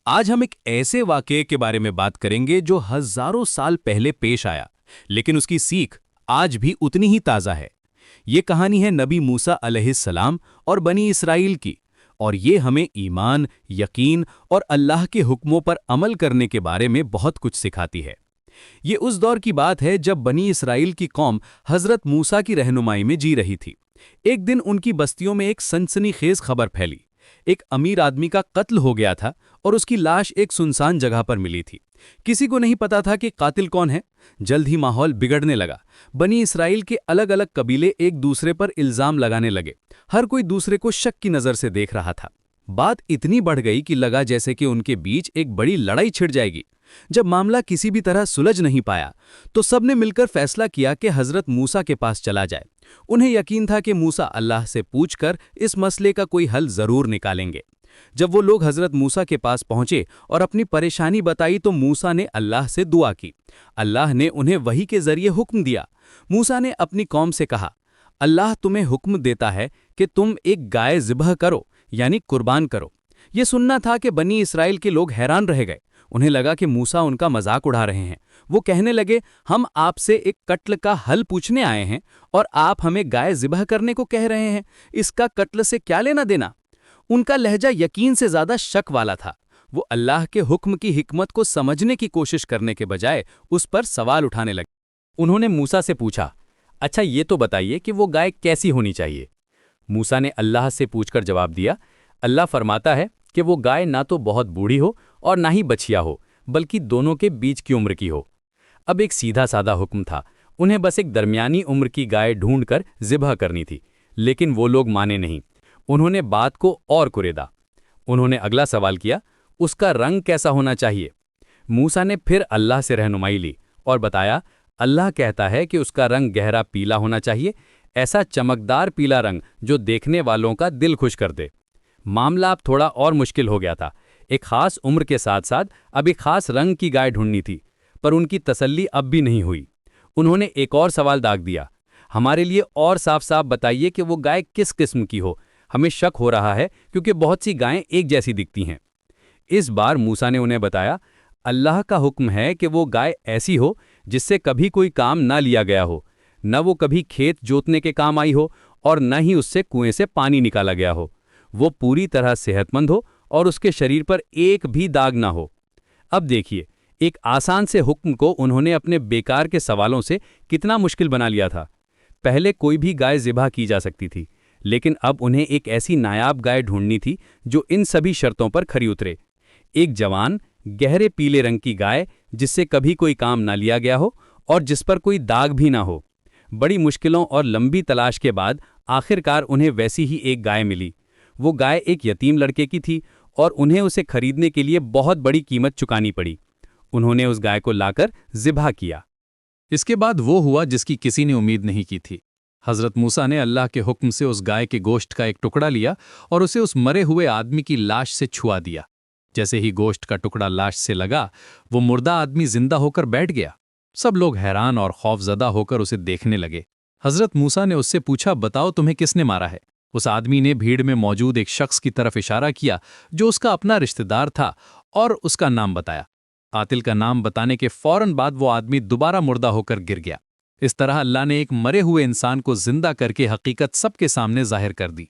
آج ہم ایک ایسے واقعے کے بارے میں بات کریں گے جو ہزاروں سال پہلے پیش آیا، لیکن اس کی سیکھ آج بھی اتنی ہی تازہ ہے۔ یہ کہانی ہے نبی موسیٰ علیہ السلام اور بنی اسرائیل کی، اور یہ ہمیں ایمان، یقین اور اللہ کے حکموں پر عمل کرنے کے بارے میں بہت کچھ سکھاتی ہے۔ یہ اس دور کی بات ہے جب بنی اسرائیل کی قوم حضرت موسیٰ کی رہنمائی میں جی رہی تھی۔ ایک دن ان کی بستیوں میں ایک سنسنی خیز خبر پھیلی۔ ایک امیر آدمی کا قتل ہو گیا تھا اور اس کی لاش ایک سنسان جگہ پر ملی تھی۔ کسی کو نہیں پتا تھا کہ قاتل کون ہے۔ جلد ہی ماحول بگڑنے لگا۔ بنی اسرائیل کے الگ الگ قبیلے ایک دوسرے پر الزام لگانے لگے۔ ہر کوئی دوسرے کو شک کی نظر سے دیکھ رہا تھا۔ بات اتنی بڑھ گئی کہ لگا جیسے کہ ان کے بیچ ایک بڑی لڑائی چھڑ جائے گی۔ جب معاملہ کسی بھی طرح سلجھ نہیں پایا تو سب نے مل کر فیصلہ کیا کہ حضرت موسیٰ کے پاس چلا جائے۔ انہیں یقین تھا کہ موسیٰ اللہ سے پوچھ کر اس مسئلے کا کوئی حل ضرور نکالیں گے۔ جب وہ لوگ حضرت موسیٰ کے پاس پہنچے اور اپنی پریشانی بتائی تو موسیٰ نے اللہ سے دعا کی۔ اللہ نے انہیں وحی کے ذریعے حکم دیا۔ موسیٰ نے اپنی قوم سے کہا، اللہ تمہیں حکم دیتا ہے کہ تم ایک گائے ذبح کرو، یعنی قربان کرو۔ یہ سننا تھا کہ بنی اسرائیل کے لوگ حیران رہ گئے۔ انہیں لگا کہ موسیٰ ان کا مذاق اڑا رہے ہیں۔ وہ کہنے لگے، ہم آپ سے ایک قتل کا حل پوچھنے آئے ہیں اور آپ ہمیں گائے ذبح کرنے کو کہہ رہے ہیں۔ اس کا قتل سے کیا لینا دینا؟ ان کا لہجہ یقین سے زیادہ شک والا تھا۔ وہ اللہ کے حکم کی حکمت کو سمجھنے کی کوشش کرنے کے بجائے اس پر سوال اٹھانے لگے۔ انہوں نے موسیٰ سے پوچھا، اچھا یہ تو بتائیے کہ وہ گائے کیسی ہونی چاہیے؟ موسیٰ نے اللہ سے پوچھ کر جواب دیا، اللہ فرماتا ہے کہ وہ گائے نہ تو بہت بوڑھی ہو اور نہ ہی بچھیا ہو، بلکہ دونوں کے بیچ کی عمر کی ہو۔ اب ایک سیدھا سادہ حکم تھا، انہیں بس ایک درمیانی عمر کی گائے ڈھونڈ کر ذبح کرنی تھی، لیکن وہ لوگ مانے نہیں۔ انہوں نے بات کو اور کریدا۔ انہوں نے اگلا سوال کیا، اس کا رنگ کیسا ہونا چاہیے؟ موسیٰ نے پھر اللہ سے رہنمائی لی اور بتایا، اللہ کہتا ہے کہ اس کا رنگ گہرا پیلا ہونا چاہیے، ایسا چمکدار پیلا رنگ جو دیکھنے والوں کا دل خوش کر دے۔ معاملہ اب تھوڑا اور مشکل ہو گیا تھا۔ ایک خاص عمر کے ساتھ ساتھ اب ایک خاص رنگ کی گائے ڈھونڈنی تھی، پر ان کی تسلی اب بھی نہیں ہوئی۔ انہوں نے ایک اور سوال داغ دیا، ہمارے لیے اور صاف صاف بتائیے کہ وہ گائے کس قسم کی ہو، ہمیں شک ہو رہا ہے کیونکہ بہت سی گائیں ایک جیسی دکھتی ہیں۔ اس بار موسیٰ نے انہیں بتایا، اللہ کا حکم ہے کہ وہ گائے ایسی ہو جس سے کبھی کوئی کام نہ لیا گیا ہو، نہ وہ کبھی کھیت جوتنے کے کام آئی ہو اور نہ ہی اس سے کنویں سے پانی نکالا گیا ہو۔ وہ پوری طرح صحت مند ہو اور اس کے شریر پر ایک بھی داغ نہ ہو۔ اب دیکھیے، ایک آسان سے حکم کو انہوں نے اپنے بیکار کے سوالوں سے کتنا مشکل بنا لیا تھا۔ پہلے کوئی بھی گائے ذبح کی جا سکتی تھی، لیکن اب انہیں ایک ایسی نایاب گائے ڈھونڈنی تھی جو ان سبھی شرطوں پر کھری اترے۔ ایک جوان، گہرے پیلے رنگ کی گائے جس سے کبھی کوئی کام نہ لیا گیا ہو اور جس پر کوئی داغ بھی نہ ہو۔ بڑی مشکلوں اور لمبی تلاش کے بعد آخرکار انہیں ویسی ہی ایک گائے ملی۔ وہ گائے ایک یتیم لڑکے کی تھی اور انہیں اسے خریدنے کے لیے بہت بڑی قیمت چکانی پڑی۔ انہوں نے اس گائے کو لا کر ذبح کیا۔ اس کے بعد وہ ہوا جس کی کسی نے امید نہیں کی تھی۔ حضرت موسیٰ نے اللہ کے حکم سے اس گائے کے گوشت کا ایک ٹکڑا لیا اور اسے اس مرے ہوئے آدمی کی لاش سے چھوا دیا۔ جیسے ہی گوشت کا ٹکڑا لاش سے لگا، وہ مردہ آدمی زندہ ہو کر بیٹھ گیا۔ سب لوگ حیران اور خوف زدہ ہو کر اسے دیکھنے لگے۔ حضرت موسیٰ نے اس سے پوچھا، بتاؤ تمہیں کس نے مارا ہے؟ اس آدمی نے بھیڑ میں موجود ایک شخص کی طرف اشارہ کیا جو اس کا اپنا رشتہ دار تھا اور اس کا نام بتایا۔ قاتل کا نام بتانے کے فوراً بعد وہ آدمی دوبارہ مردہ ہو کر گر گیا۔ اس طرح اللہ نے ایک مرے ہوئے انسان کو زندہ کر کے حقیقت سب کے سامنے ظاہر کر دی۔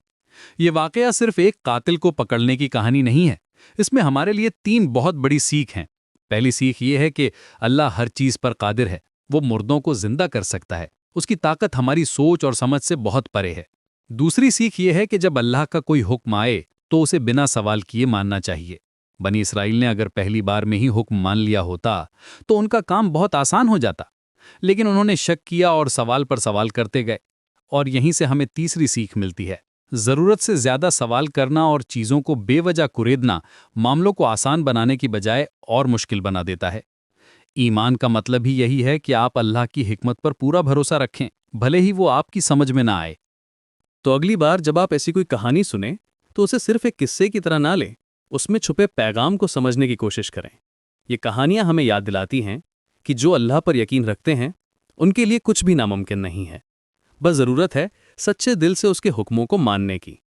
یہ واقعہ صرف ایک قاتل کو پکڑنے کی کہانی نہیں ہے، اس میں ہمارے لیے 3 بہت بڑی سیکھ ہیں۔ پہلی سیکھ یہ ہے کہ اللہ ہر چیز پر قادر ہے، وہ مردوں کو زندہ کر سکتا ہے، اس کی طاقت ہماری سوچ اور سمجھ سے بہت پرے ہے۔ دوسری سیکھ یہ ہے کہ جب اللہ کا کوئی حکم آئے تو اسے بنا سوال کیے ماننا چاہیے۔ بنی اسرائیل نے اگر پہلی بار میں ہی حکم مان لیا ہوتا تو ان کا کام بہت آسان ہو جاتا، لیکن انہوں نے شک کیا اور سوال پر سوال کرتے گئے۔ اور یہیں سے ہمیں تیسری سیکھ ملتی ہے، ضرورت سے زیادہ سوال کرنا اور چیزوں کو بے وجہ کریدنا معاملوں کو آسان بنانے کی بجائے اور مشکل بنا دیتا ہے۔ ایمان کا مطلب ہی یہی ہے کہ آپ اللہ کی حکمت پر پورا بھروسہ رکھیں، بھلے ہی وہ آپ کی سمجھ میں نہ آئے۔ تو اگلی بار جب آپ ایسی کوئی کہانی سنیں تو اسے صرف ایک قصے کی طرح نہ لیں، اس میں چھپے پیغام کو سمجھنے کی کوشش کریں۔ یہ کہانیاں ہمیں یاد دلاتی ہیں کہ جو اللہ پر یقین رکھتے ہیں ان کے لیے کچھ بھی ناممکن نہیں ہے، بس ضرورت ہے سچے دل سے اس کے حکموں کو ماننے کی۔